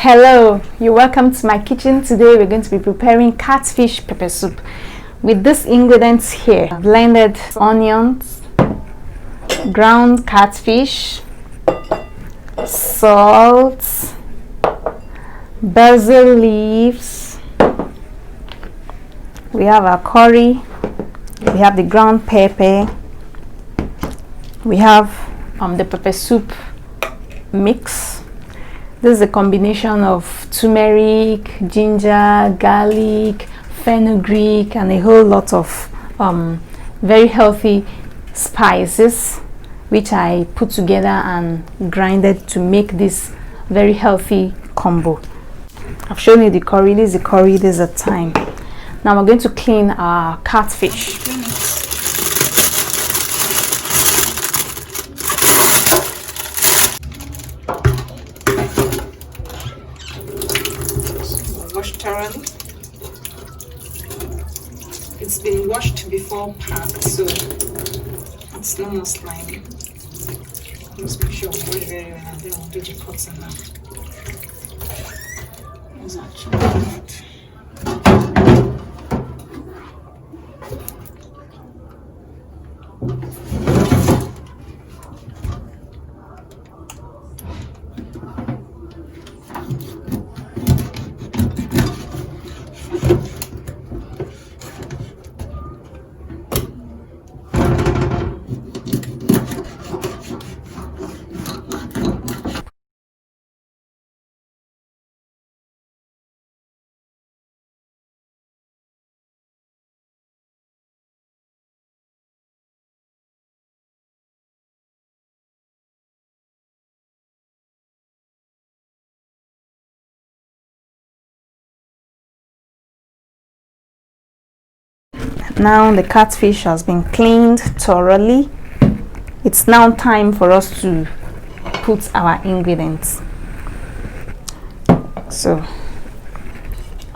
Hello, you're welcome to my kitchen. Today we're going to be preparing catfish pepper soup with these ingredients here: blended onions, ground catfish, salt, basil leaves, we have our curry, we have the ground pepper, we have the pepper soup mix. This is a combination of turmeric, ginger, garlic, fenugreek, and a whole lot of very healthy spices, which I put together and grinded to make this very healthy combo. I've shown you the curry. This is the curry. This is the thyme. Now we're going to clean our catfish. Washed thoroughly. It's been washed before packed, so it's no more slimy. Just make sure we wash very well, and then we'll do the cuts and that. It's actually good. Now the catfish has been cleaned thoroughly. It's now time for us to put our ingredients. So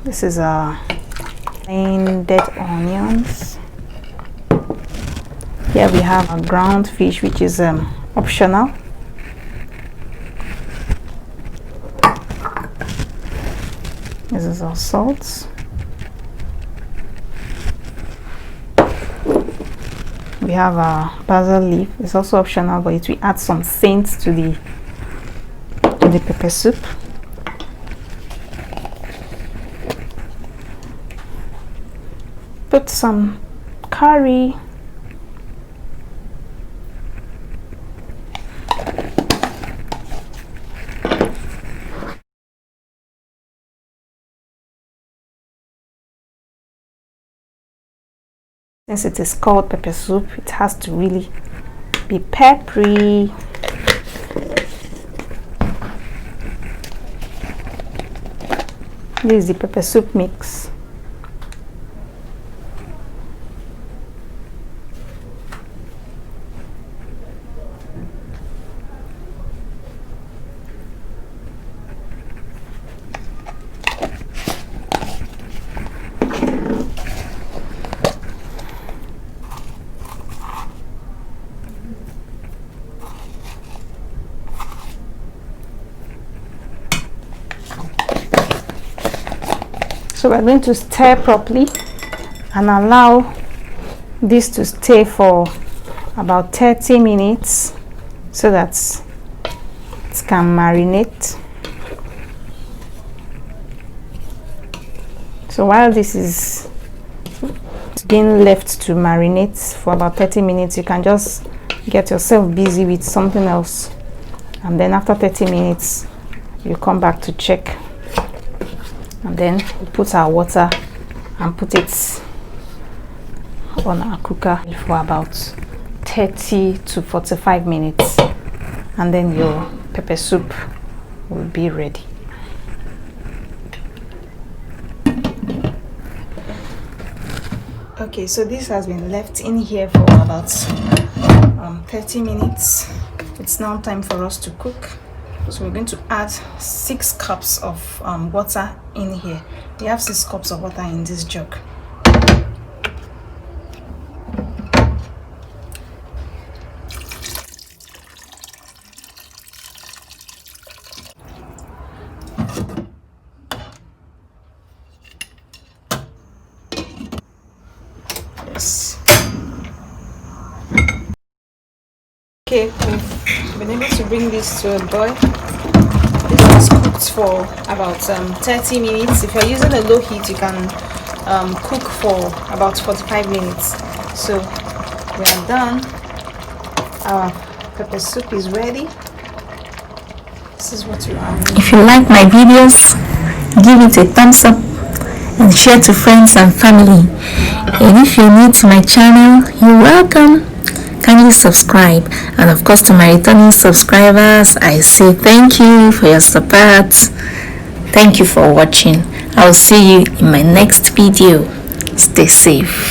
this is our blended onions. Here we have a ground fish, which is optional. This is our salt. We have a basil leaf. It's also optional, but it will add some scent to the pepper soup. Put some curry. Since it is called pepper soup, it has to really be peppery. This is the pepper soup mix. So we're going to stir properly and allow this to stay for about 30 minutes so that it can marinate. So while this is being left to marinate for about 30 minutes, you can just get yourself busy with something else, and then after 30 minutes you come back to check. And then we put our water and put it on our cooker for about 30 to 45 minutes, and then your pepper soup will be ready. Okay, so this has been left in here for about 30 minutes. It's now time for us to cook. So we're going to add 6 cups of water in here. We have 6 cups of water in this jug. mix. Okay, we've been able to bring this to a boil. This was cooked for about 30 minutes. If you're using a low heat, you can cook for about 45 minutes. So we are done. Our pepper soup is ready. This is what you are. If you like my videos, give it a thumbs up and share to friends and family. And if you're new to my channel, you're welcome. Kindly subscribe, and of course to my returning subscribers, I say thank you for your support. Thank you for watching. I'll see you in my next video. Stay safe.